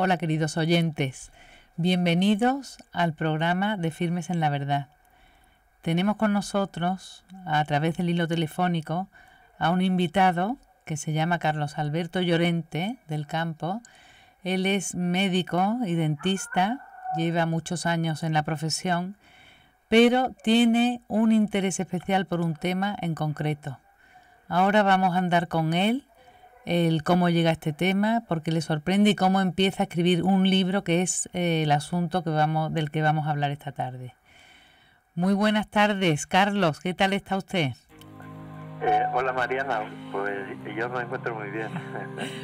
Hola queridos oyentes, bienvenidos al programa de Firmes en la Verdad. Tenemos con nosotros, a través del hilo telefónico, a un invitado que se llama Carlos Alberto Llorente del Campo. Él es médico y dentista, lleva muchos años en la profesión, pero tiene un interés especial por un tema en concreto. Ahora vamos a andar con él, el cómo llega a este tema, porque le sorprende y cómo empieza a escribir un libro que es el asunto del que vamos a hablar esta tarde. Muy buenas tardes, Carlos, ¿qué tal está usted? Hola Mariana, pues yo me encuentro muy bien.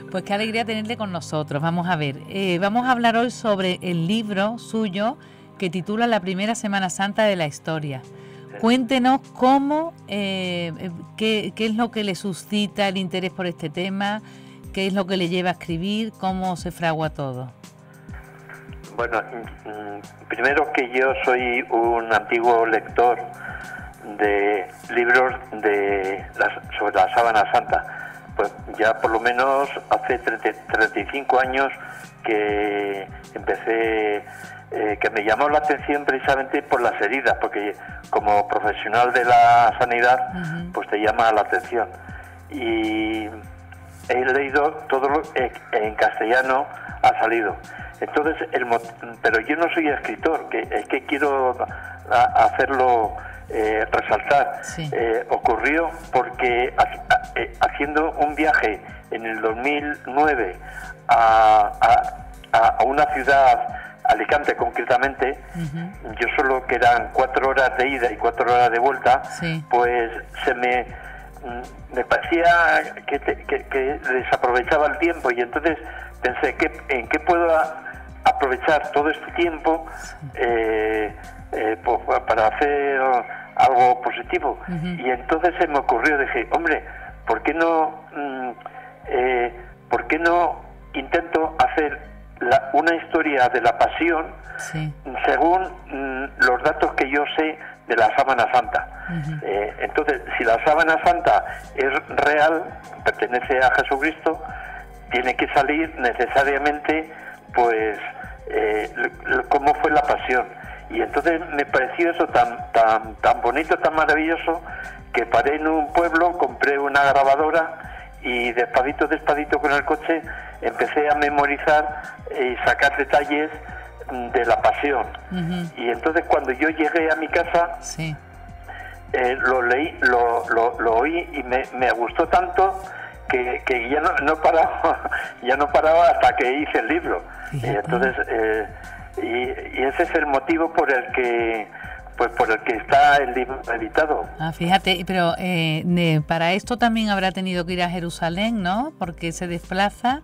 Pues qué alegría tenerle con nosotros. Vamos a ver, vamos a hablar hoy sobre el libro suyo que titula La primera Semana Santa de la historia. Cuéntenos cómo, qué es lo que le suscita el interés por este tema, qué es lo que le lleva a escribir, cómo se fragua todo. Bueno, primero que yo soy un antiguo lector de libros sobre la Sábana Santa. Pues ya por lo menos hace 35 años que empecé, que me llamó la atención precisamente por las heridas, porque como profesional de la sanidad, pues te llama la atención. Y he leído todo lo en castellano ha salido. Entonces, pero yo no soy escritor, es que quiero hacerlo resaltar. Sí. Ocurrió porque haciendo un viaje en el 2009 a una ciudad, Alicante concretamente, yo solo que eran 4 horas de ida y 4 horas de vuelta, sí. Pues me parecía que desaprovechaba el tiempo, y entonces pensé en qué puedo aprovechar todo este tiempo para hacer algo positivo. Y entonces se me ocurrió, dije, hombre, ¿por qué no intento hacer una historia de la pasión, sí, según los datos que yo sé de la Sábana Santa? Entonces, si la Sábana Santa es real, pertenece a Jesucristo, tiene que salir necesariamente, pues, cómo fue la pasión. Y entonces me pareció eso tan bonito, tan maravilloso, que paré en un pueblo, compré una grabadora y despadito con el coche empecé a memorizar y sacar detalles de la pasión. Y entonces cuando yo llegué a mi casa, sí, lo leí, lo oí y me gustó tanto que ya no paraba hasta que hice el libro. Y entonces y ese es el motivo por el que está el libro editado. Fíjate, pero para esto también habrá tenido que ir a Jerusalén, ¿no? Porque se desplaza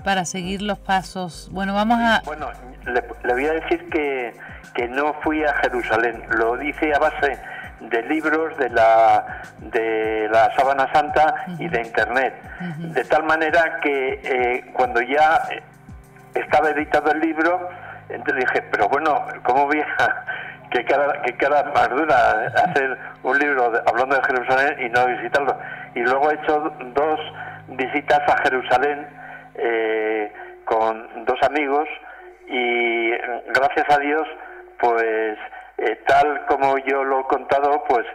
para seguir los pasos. Bueno, le voy a decir que no fui a Jerusalén, lo hice a base de libros de la Sábana Santa y de internet, de tal manera que cuando ya estaba editado el libro, entonces dije, pero bueno, ¿cómo voy a que cara más dura hacer un libro hablando de Jerusalén y no visitarlo? Y luego he hecho 2 visitas a Jerusalén con 2 amigos, y gracias a Dios, pues tal como yo lo he contado, pues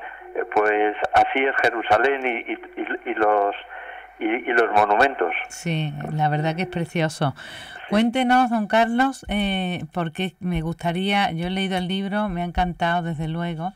así es Jerusalén y los monumentos. Sí, la verdad que es precioso. Cuéntenos, don Carlos, porque me gustaría, yo he leído el libro, me ha encantado desde luego,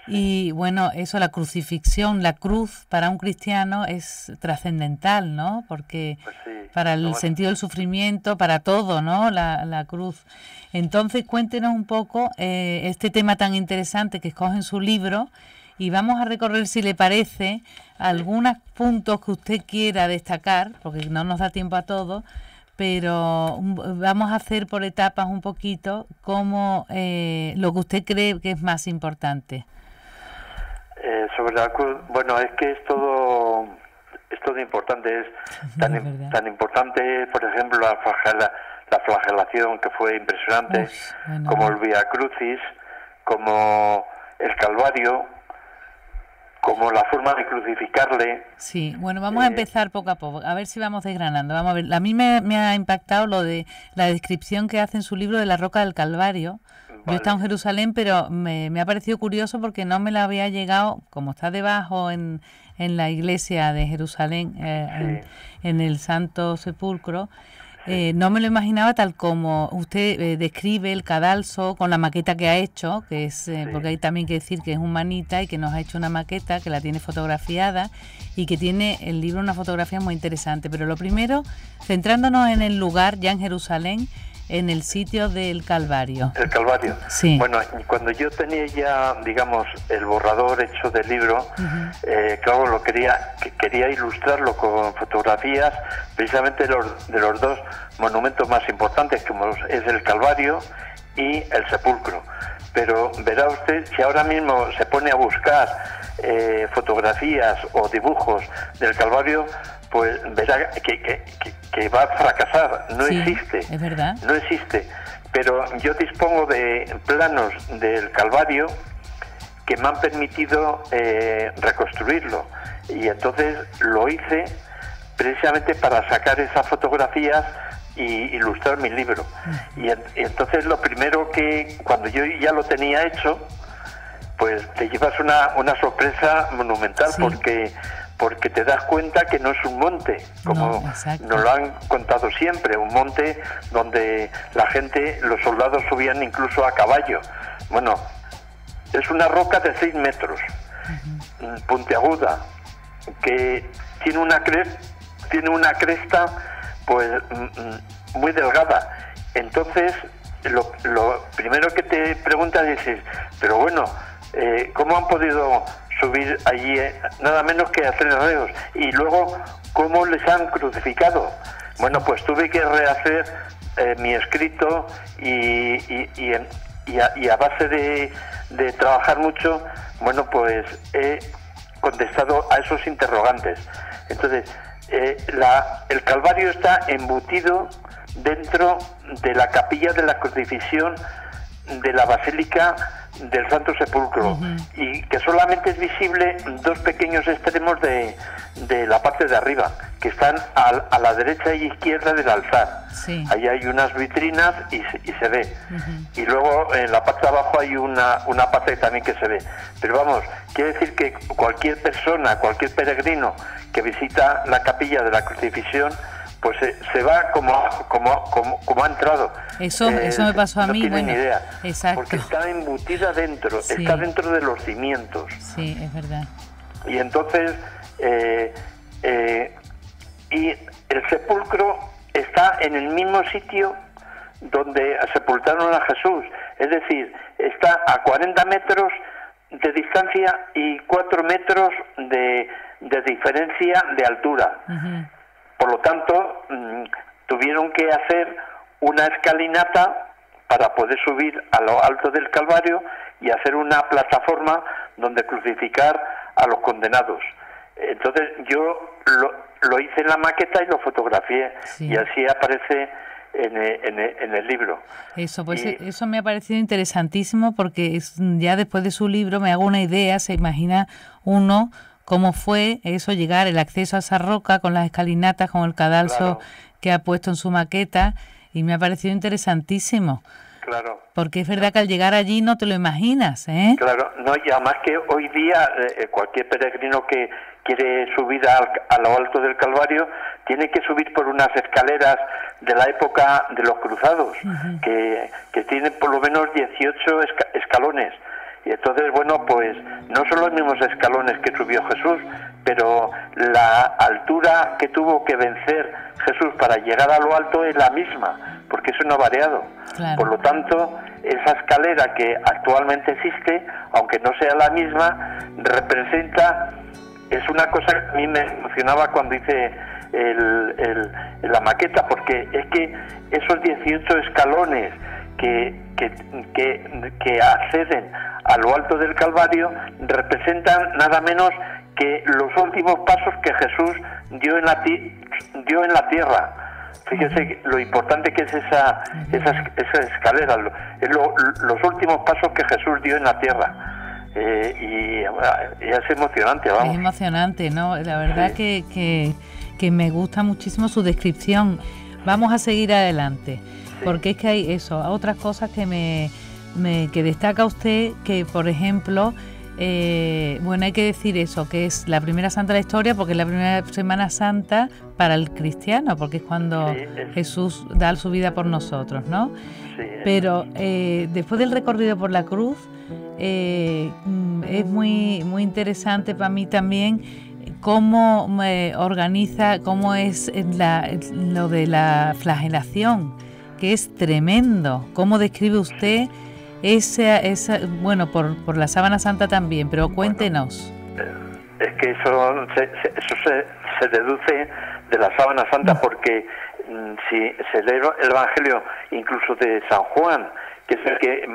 y bueno, eso, la crucifixión, la cruz para un cristiano es trascendental, ¿no? Porque pues sí, para el sentido del sufrimiento, para todo, ¿no? La cruz. Entonces, cuéntenos un poco este tema tan interesante que escoge en su libro, y vamos a recorrer, si le parece, algunos puntos que usted quiera destacar, porque no nos da tiempo a todo, pero vamos a hacer por etapas un poquito como lo que usted cree que es más importante. Sobre la cruz, bueno, es que es todo importante, es tan importante, por ejemplo, la flagelación, que fue impresionante, como el Vía Crucis, como el Calvario, como la forma de crucificarle. Sí, bueno, vamos a empezar poco a poco, a ver si vamos desgranando. Vamos a ver, a mí me ha impactado lo de la descripción que hace en su libro de la Roca del Calvario. Vale. Yo he estado en Jerusalén, pero me ha parecido curioso porque no me la había llegado, como está debajo en la iglesia de Jerusalén, en el Santo Sepulcro. No me lo imaginaba tal como usted describe el cadalso con la maqueta que ha hecho, que es porque hay también que decir que es humanita y que nos ha hecho una maqueta que la tiene fotografiada y que tiene el libro una fotografía muy interesante. Pero lo primero, centrándonos en el lugar, ya en Jerusalén, en el sitio del Calvario. El Calvario. Sí. Bueno, cuando yo tenía ya, digamos, el borrador hecho del libro, claro, quería ilustrarlo con fotografías precisamente de los dos monumentos más importantes, como es el Calvario y el Sepulcro. Pero verá usted, si ahora mismo se pone a buscar fotografías o dibujos del Calvario, pues verá que va a fracasar, no existe. Es verdad. No existe, pero yo dispongo de planos del Calvario que me han permitido reconstruirlo, y entonces lo hice precisamente para sacar esas fotografías y ilustrar mi libro. Y entonces lo primero que, cuando yo ya lo tenía hecho, pues te llevas una sorpresa monumental, porque te das cuenta que no es un monte, como nos lo han contado siempre, un monte donde la gente, los soldados subían incluso a caballo. Bueno, es una roca de 6 metros, puntiaguda, que tiene una cresta pues muy delgada. Entonces, lo primero que te preguntas es, pero bueno, ¿cómo han podido subir allí nada menos que a 3 reos? Y luego, ¿cómo les han crucificado? Bueno, pues tuve que rehacer mi escrito y a base de trabajar mucho, bueno, pues he contestado a esos interrogantes. Entonces, el Calvario está embutido dentro de la capilla de la crucifixión de la Basílica del Santo Sepulcro, y que solamente es visible 2 pequeños extremos de la parte de arriba, que están a la derecha y izquierda del altar. Ahí hay unas vitrinas y se ve. Y luego en la parte de abajo hay una parte también que se ve. Pero vamos, quiere decir que cualquier persona, cualquier peregrino que visita la capilla de la crucifixión, pues se va como ha entrado. Eso me pasó a mí. No tiene ni idea. Exacto. Porque está embutida dentro, está dentro de los cimientos. Sí, es verdad. Y entonces, y el sepulcro está en el mismo sitio donde sepultaron a Jesús. Es decir, está a 40 metros de distancia y 4 metros de diferencia de altura. Por lo tanto, tuvieron que hacer una escalinata para poder subir a lo alto del Calvario y hacer una plataforma donde crucificar a los condenados. Entonces yo lo hice en la maqueta y lo fotografié, y así aparece en el libro. Eso, pues eso me ha parecido interesantísimo, porque ya después de su libro me hago una idea, se imagina uno cómo fue eso, llegar, el acceso a esa roca con las escalinatas, con el cadalso que ha puesto en su maqueta, y me ha parecido interesantísimo. Claro. Porque es verdad que al llegar allí no te lo imaginas, ¿eh? Claro, no, y además que hoy día cualquier peregrino que quiere subir a lo alto del Calvario tiene que subir por unas escaleras de la época de los cruzados, que tienen por lo menos 18 escalones. Y entonces, bueno, pues no son los mismos escalones que subió Jesús, pero la altura que tuvo que vencer Jesús para llegar a lo alto es la misma, porque eso no ha variado. Claro. Por lo tanto, esa escalera que actualmente existe, aunque no sea la misma, representa, es una cosa que a mí me emocionaba cuando hice la maqueta, porque es que esos 18 escalones que acceden a lo alto del Calvario representan nada menos que los últimos pasos que Jesús dio en la tierra. Fíjese lo importante que es esa escalera, los últimos pasos que Jesús dio en la tierra. y es emocionante, vamos. Es emocionante, ¿no? La verdad que me gusta muchísimo su descripción. Vamos a seguir adelante, porque es que hay otras cosas que que destaca usted, que por ejemplo, hay que decir eso, que es la primera santa de la historia, porque es la primera Semana Santa para el cristiano, porque es cuando Jesús da su vida por nosotros, ¿no? Sí. Pero después del recorrido por la cruz, es muy, muy interesante para mí también cómo organiza, cómo es lo de la flagelación, que es tremendo. ¿Cómo describe usted por la Sábana Santa también? Pero cuéntenos. Es que eso se deduce de la Sábana Santa, porque si se lee el Evangelio incluso de San Juan, que es el que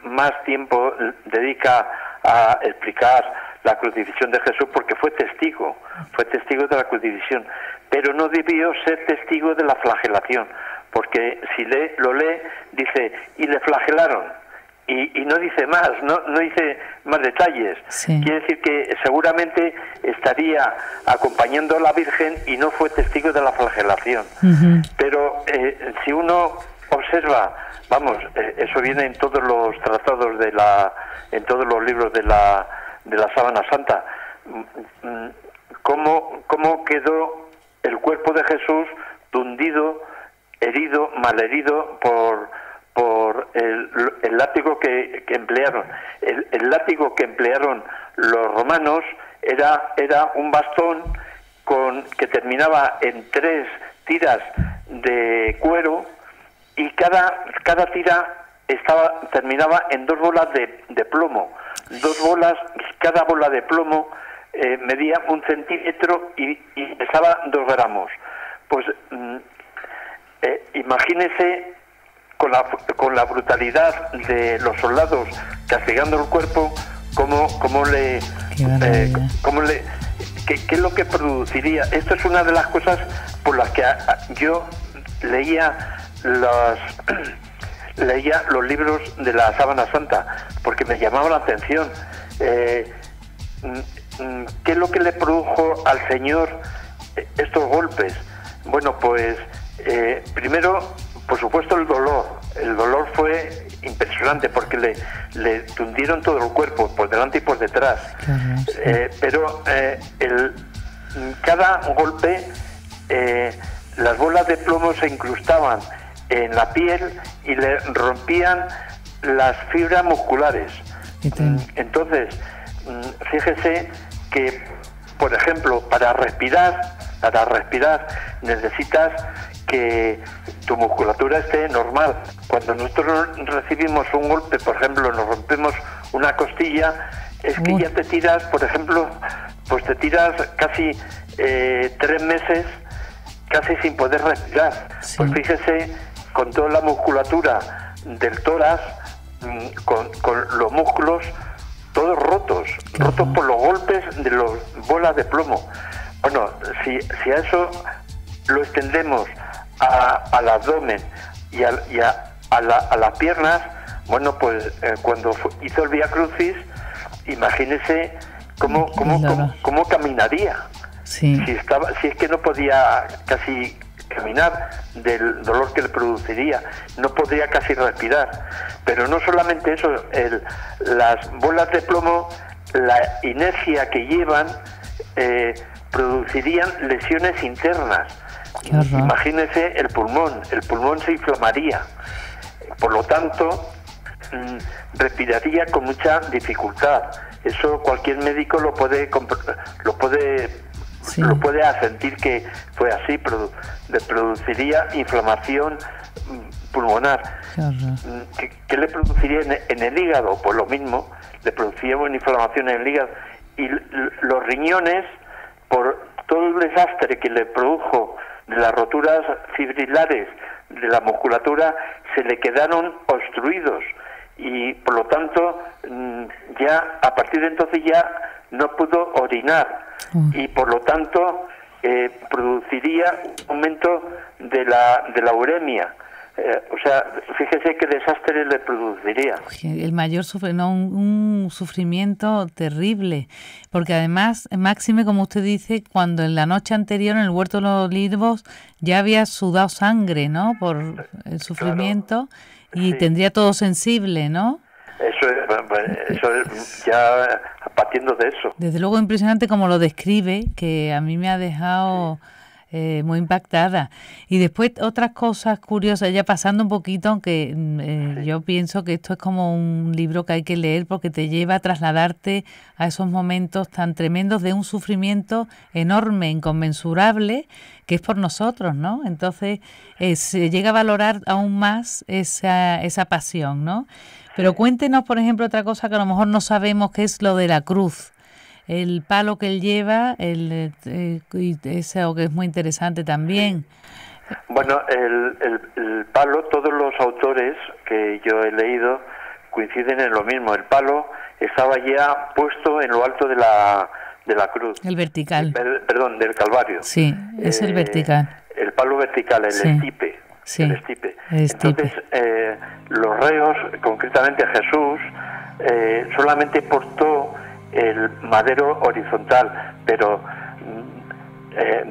más tiempo dedica a explicar la crucifixión de Jesús, porque fue testigo de la crucifixión, pero no debió ser testigo de la flagelación, porque si lo lee, dice, y le flagelaron, y no dice más, no dice más detalles. Sí. Quiere decir que seguramente estaría acompañando a la Virgen y no fue testigo de la flagelación. Uh-huh. Pero si uno observa, eso viene en todos los tratados en todos los libros de la Sábana Santa, cómo quedó el cuerpo de Jesús tundido, herido, malherido por el látigo que emplearon. El látigo que emplearon los romanos era un bastón que terminaba en 3 tiras de cuero, y cada tira terminaba en 2 bolas de plomo. 2 bolas, cada bola de plomo medía 1 centímetro y pesaba 2 gramos. Pues imagínese con la brutalidad de los soldados castigando el cuerpo, qué es lo que produciría. Esto es una de las cosas por las que yo leía los libros de la Sábana Santa, porque me llamaba la atención. ¿Qué es lo que le produjo al Señor estos golpes? Bueno, pues primero, por supuesto, el dolor. El dolor fue impresionante, porque le tundieron todo el cuerpo, por delante y por detrás. Pero cada golpe, las bolas de plomo se incrustaban en la piel y le rompían las fibras musculares. Entonces, fíjese que, por ejemplo, para respirar necesitas que tu musculatura esté normal. Cuando nosotros recibimos un golpe, por ejemplo, nos rompemos una costilla, es que ya te tiras, por ejemplo, pues te tiras casi 3 meses casi sin poder respirar. Sí. Pues fíjese, con toda la musculatura del tórax, con los músculos todos rotos por los golpes de las bolas de plomo. Bueno, si a eso lo extendemos al abdomen y a las piernas, bueno, pues cuando hizo el Vía Crucis, imagínese cómo caminaría. Sí. Si es que no podía casi caminar del dolor que le produciría, no podría casi respirar. Pero no solamente eso, las bolas de plomo, la inercia que llevan, producirían lesiones internas. Imagínese el pulmón se inflamaría, por lo tanto respiraría con mucha dificultad. Eso cualquier médico lo puede asentir, que fue así. Le produciría inflamación pulmonar. ¿Qué le produciría en el hígado? Pues lo mismo, le produciría una inflamación en el hígado. Y los riñones, por todo el desastre que le produjo de las roturas fibrilares de la musculatura, se le quedaron obstruidos, y por lo tanto ya a partir de entonces ya no pudo orinar, y por lo tanto produciría un aumento de la uremia. O sea, fíjese qué desastre le produciría. El mayor sufrimiento, un sufrimiento terrible, porque además, máxime, como usted dice, cuando en la noche anterior en el Huerto de los Olivos ya había sudado sangre, ¿no? Por el sufrimiento, claro, y sí, tendría todo sensible, ¿no? Eso es ya partiendo de eso. Desde luego impresionante como lo describe, que a mí me ha dejado... Sí. Muy impactada. Y después otras cosas curiosas, ya pasando un poquito, aunque sí, yo pienso que esto es como un libro que hay que leer porque te lleva a trasladarte a esos momentos tan tremendos de un sufrimiento enorme, inconmensurable, que es por nosotros, ¿no? Entonces se llega a valorar aún más esa pasión, ¿no? Pero cuéntenos, por ejemplo, otra cosa que a lo mejor no sabemos, que es lo de la cruz. El palo que él lleva, y eso que es muy interesante también. Bueno, el palo, todos los autores que yo he leído coinciden en lo mismo. El palo estaba ya puesto en lo alto de la cruz. El vertical. Perdón, del Calvario. Sí, es el vertical. El palo vertical, el sí, estipe. Sí, el estipe. Entonces, los reos, concretamente Jesús, solamente portó el madero horizontal, pero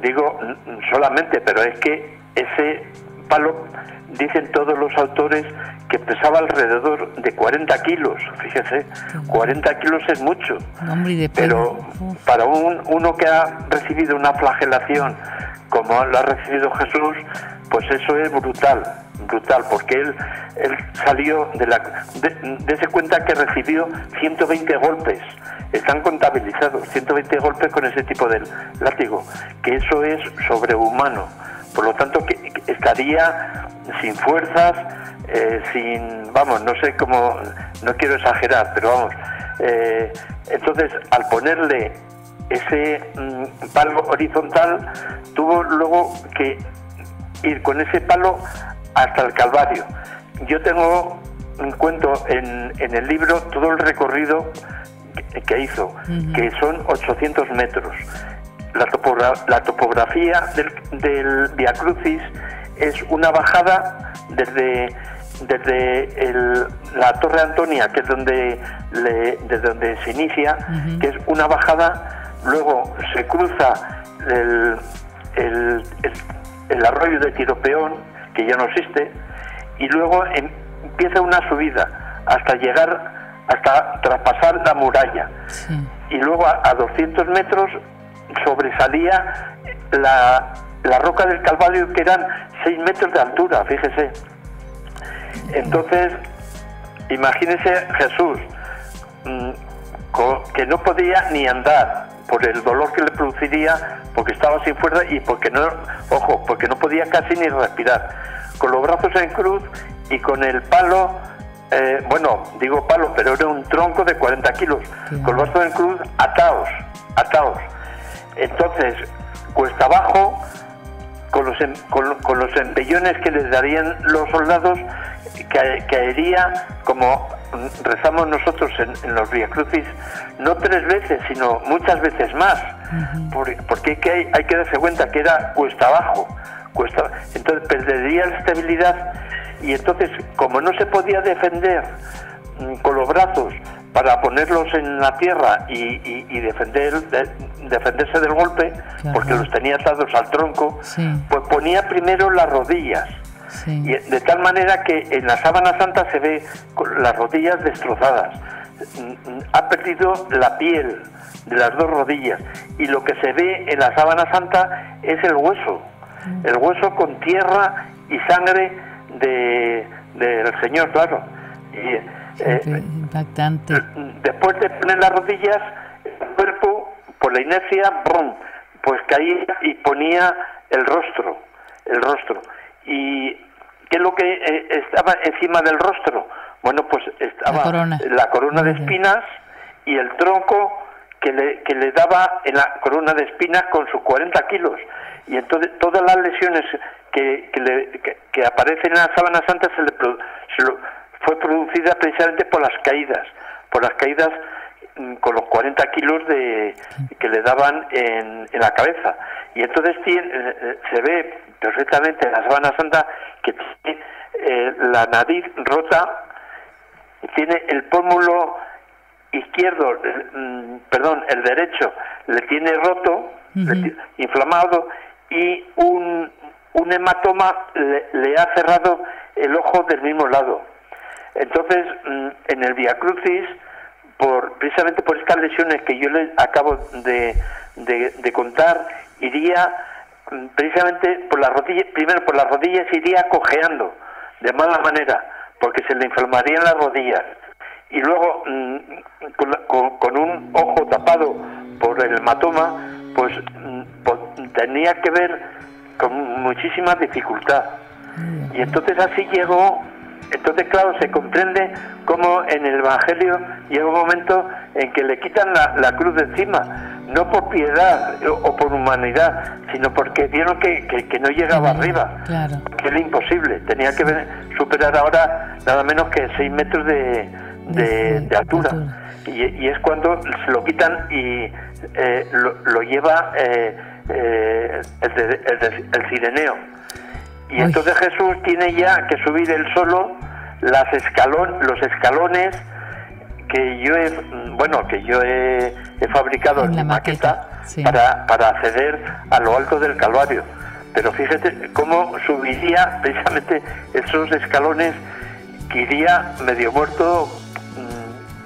digo solamente, pero es que ese palo, dicen todos los autores, que pesaba alrededor de 40 kilos, fíjese, 40 kilos es mucho, pero para uno que ha recibido una flagelación como lo ha recibido Jesús, pues eso es brutal, porque él salió dese cuenta que recibió 120 golpes, están contabilizados, 120 golpes con ese tipo de látigo, que eso es sobrehumano, por lo tanto que estaría sin fuerzas, vamos, no sé cómo, no quiero exagerar, pero vamos, entonces al ponerle ese palo horizontal, tuvo luego que ir con ese palo hasta el Calvario. Yo tengo un cuento en el libro todo el recorrido que hizo, que son 800 metros. La topografía del Vía Crucis es una bajada desde la Torre Antonia, que es desde donde se inicia, que es una bajada. Luego se cruza el arroyo de Tiropeón, que ya no existe, y luego empieza una subida hasta traspasar la muralla. Sí. Y luego a 200 metros sobresalía la roca del Calvario, que eran 6 metros de altura, fíjese. Entonces, imagínese Jesús, que no podía ni andar por el dolor que le produciría, porque estaba sin fuerza y porque no podía casi ni respirar, con los brazos en cruz y con el palo, digo palo, pero era un tronco de 40 kilos, con los brazos en cruz atados. Entonces, cuesta abajo, con los empellones que les darían los soldados, caería, como rezamos nosotros en los Vía Crucis, no 3 veces, sino muchas veces más, porque hay que darse cuenta que era cuesta abajo, entonces perdería la estabilidad, y entonces, como no se podía defender con los brazos para ponerlos en la tierra y defenderse del golpe, claro, porque los tenía atados al tronco, sí, pues ponía primero las rodillas. Sí. Y de tal manera que en la sábana santa se ve con las rodillas destrozadas. Ha perdido la piel de las 2 rodillas, y lo que se ve en la sábana santa es el hueso con tierra y sangre del Señor, claro. Impactante. Después de poner las rodillas, el cuerpo, por la inercia, ¡brum!, pues caía y ponía el rostro. ¿Y qué es lo que estaba encima del rostro? Bueno, pues estaba la corona de espinas y el tronco que le daba en la corona de espinas con sus 40 kilos. Y entonces todas las lesiones que aparecen en la sábana santa fue producida precisamente por las caídas con los 40 kilos que le daban en la cabeza. Y entonces se ve perfectamente en la sábana santa que tiene la nariz rota, tiene el pómulo izquierdo, el derecho, le tiene roto, inflamado, y un hematoma le ha cerrado el ojo del mismo lado. Entonces, en el Vía Crucis, precisamente por estas lesiones que yo les acabo de contar, iría precisamente por las rodillas, primero por las rodillas iría cojeando de mala manera, porque se le inflamarían las rodillas, y luego con un ojo tapado por el hematoma, pues tenía que ver con muchísima dificultad. Y entonces así llegó. Entonces, claro, se comprende cómo en el Evangelio llega un momento en que le quitan la cruz de encima, no por piedad o por humanidad, sino porque vieron que no llegaba arriba, claro, que era imposible. Tenía que superar ahora nada menos que 6 metros de altura. Y es cuando se lo quitan y lo lleva el Cireneo. Y entonces Jesús tiene ya que subir él solo los escalones que yo he fabricado en mi maqueta, sí, para acceder a lo alto del Calvario. Pero fíjate cómo subiría precisamente esos escalones, que iría medio muerto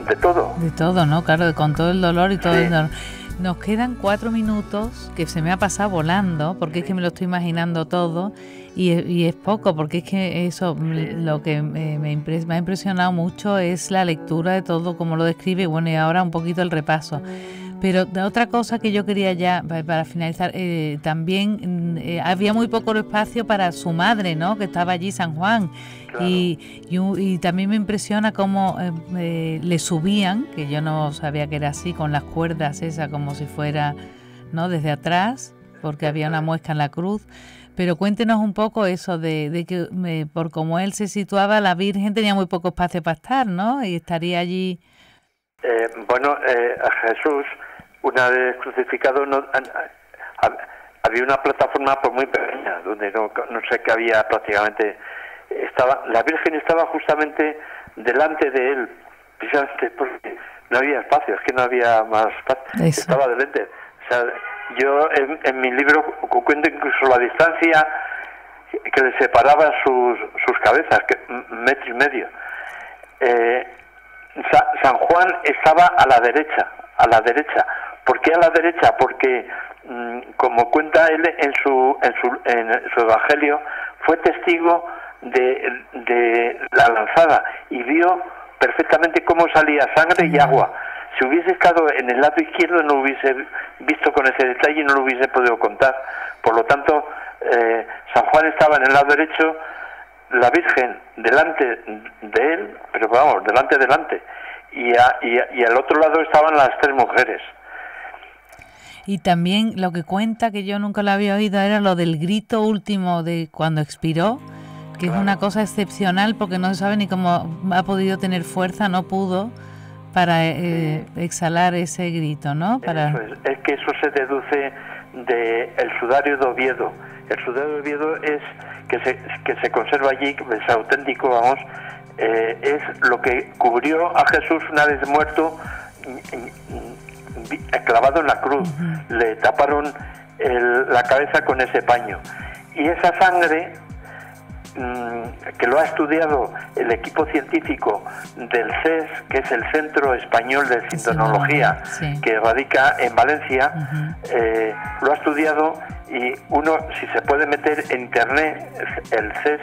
de todo. De todo, ¿no? Claro, con todo el dolor y todo, sí, el dolor. Nos quedan 4 minutos, que se me ha pasado volando, porque es que me lo estoy imaginando todo, y es poco, porque es que eso, lo que me ha impresionado mucho es la lectura de todo, como lo describe, y bueno, y ahora un poquito el repaso. Pero otra cosa que yo quería ya, para finalizar, también había muy poco espacio para su madre, ¿no?, que estaba allí, San Juan. Claro. Y también me impresiona cómo le subían, que yo no sabía que era así, con las cuerdas esas, como si fuera, ¿no?, desde atrás, porque había una muesca en la cruz. Pero cuéntenos un poco eso de que por cómo él se situaba, la Virgen tenía muy poco espacio para estar, ¿no?, y estaría allí. A Jesús, una vez crucificado, había una plataforma muy pequeña, donde no sé qué había prácticamente. La Virgen estaba justamente delante de él, precisamente porque no había espacio, es que no había más espacio. Eso. Estaba delante. O sea, yo en mi libro cuento incluso la distancia que le separaba sus cabezas, que 1,5 metros. San Juan estaba a la derecha. ¿Por qué a la derecha? Porque como cuenta él en su Evangelio, fue testigo de la lanzada y vio perfectamente cómo salía sangre y agua. Si hubiese estado en el lado izquierdo no lo hubiese visto con ese detalle y no lo hubiese podido contar. Por lo tanto, San Juan estaba en el lado derecho, la Virgen delante de él, pero vamos, delante, y al otro lado estaban las 3 mujeres. Y también lo que cuenta, que yo nunca lo había oído, era lo del grito último de cuando expiró, que claro, es una cosa excepcional, porque no se sabe ni cómo ha podido tener fuerza, no pudo, para exhalar ese grito, ¿no? Es que eso se deduce del sudario de Oviedo. El sudario de Oviedo es que se conserva allí, que es auténtico, vamos, es lo que cubrió a Jesús una vez muerto, clavado en la cruz. Uh-huh. Le taparon la cabeza con ese paño. Y esa sangre, que lo ha estudiado el equipo científico del CES, que es el Centro Español de Sintonología, sí, que radica en Valencia, uh-huh, lo ha estudiado, y uno, si se puede meter en internet, el CES,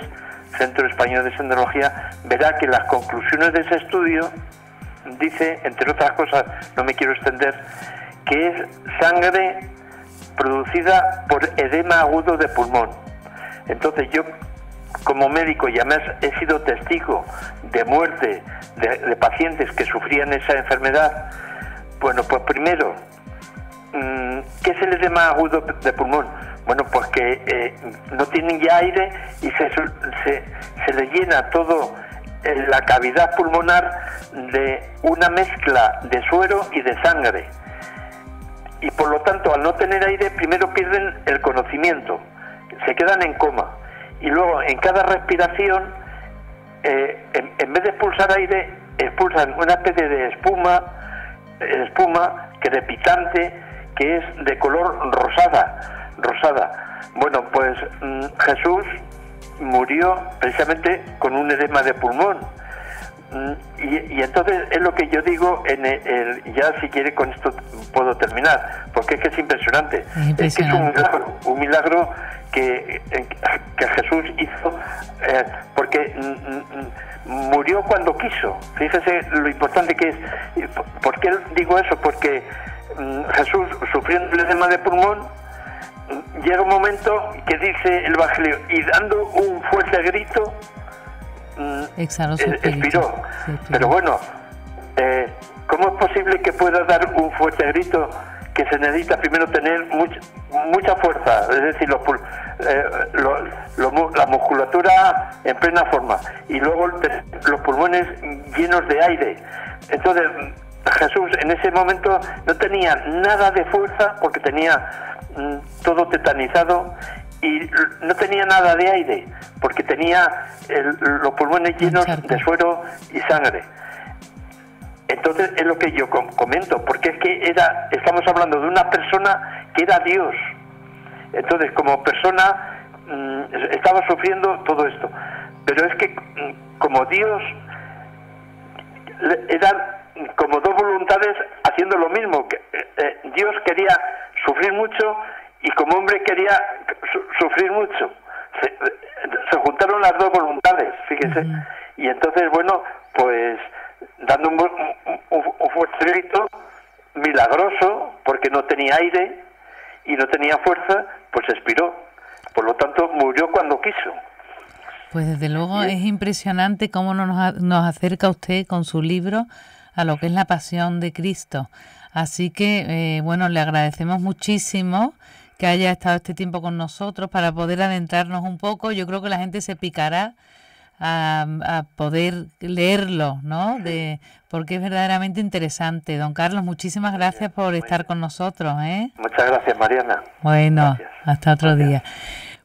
Centro Español de Sintonología, verá que las conclusiones de ese estudio dice, entre otras cosas, no me quiero extender, que es sangre producida por edema agudo de pulmón. Entonces yo, como médico, y además he sido testigo de muerte de pacientes que sufrían esa enfermedad. Bueno, pues primero, ¿qué es el edema agudo de pulmón? Bueno, pues que no tienen ya aire y se le llena todo la cavidad pulmonar de una mezcla de suero y de sangre. Y por lo tanto, al no tener aire, primero pierden el conocimiento, se quedan en coma. Y luego, en cada respiración, en vez de expulsar aire, expulsan una especie de espuma crepitante, que es de color rosada. Bueno, pues Jesús murió precisamente con un edema de pulmón. Y entonces es lo que yo digo ya si quiere con esto puedo terminar, porque es que es impresionante. Es que es un milagro que Jesús hizo, porque murió cuando quiso. Fíjese lo importante que es. ¿Por qué digo eso? Porque Jesús, sufriendo el edema de pulmón, llega un momento que dice el Evangelio, y dando un fuerte grito, expiró. Pero bueno, ¿cómo es posible que pueda dar un fuerte grito? Que se necesita primero tener mucha fuerza, es decir, la musculatura en plena forma, y luego los pulmones llenos de aire. Entonces Jesús en ese momento no tenía nada de fuerza, porque tenía todo tetanizado, y no tenía nada de aire, porque tenía los pulmones llenos de suero y sangre. Entonces es lo que yo comento, porque es que estamos hablando de una persona que era Dios. Entonces, como persona estaba sufriendo todo esto, pero es que como Dios eran como dos voluntades haciendo lo mismo. Dios quería sufrir mucho y como hombre quería sufrir mucho. Se juntaron las dos voluntades, fíjese. Y entonces, bueno, pues dando un fuerte grito milagroso, porque no tenía aire y no tenía fuerza, pues expiró. Por lo tanto, murió cuando quiso. Pues desde luego es impresionante cómo nos acerca usted con su libro a lo que es la pasión de Cristo. Así que, bueno, le agradecemos muchísimo que haya estado este tiempo con nosotros para poder adentrarnos un poco. Yo creo que la gente se picará a poder leerlo, ¿no? Porque es verdaderamente interesante. Don Carlos, muchísimas gracias por estar con nosotros, ¿eh? Muchas gracias, Mariana. Bueno, gracias. Hasta otro día.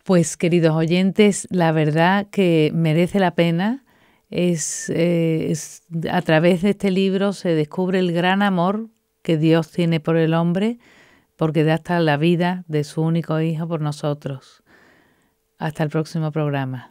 Pues, queridos oyentes, la verdad que merece la pena. A través de este libro se descubre el gran amor que Dios tiene por el hombre, porque da hasta la vida de su único hijo por nosotros. Hasta el próximo programa.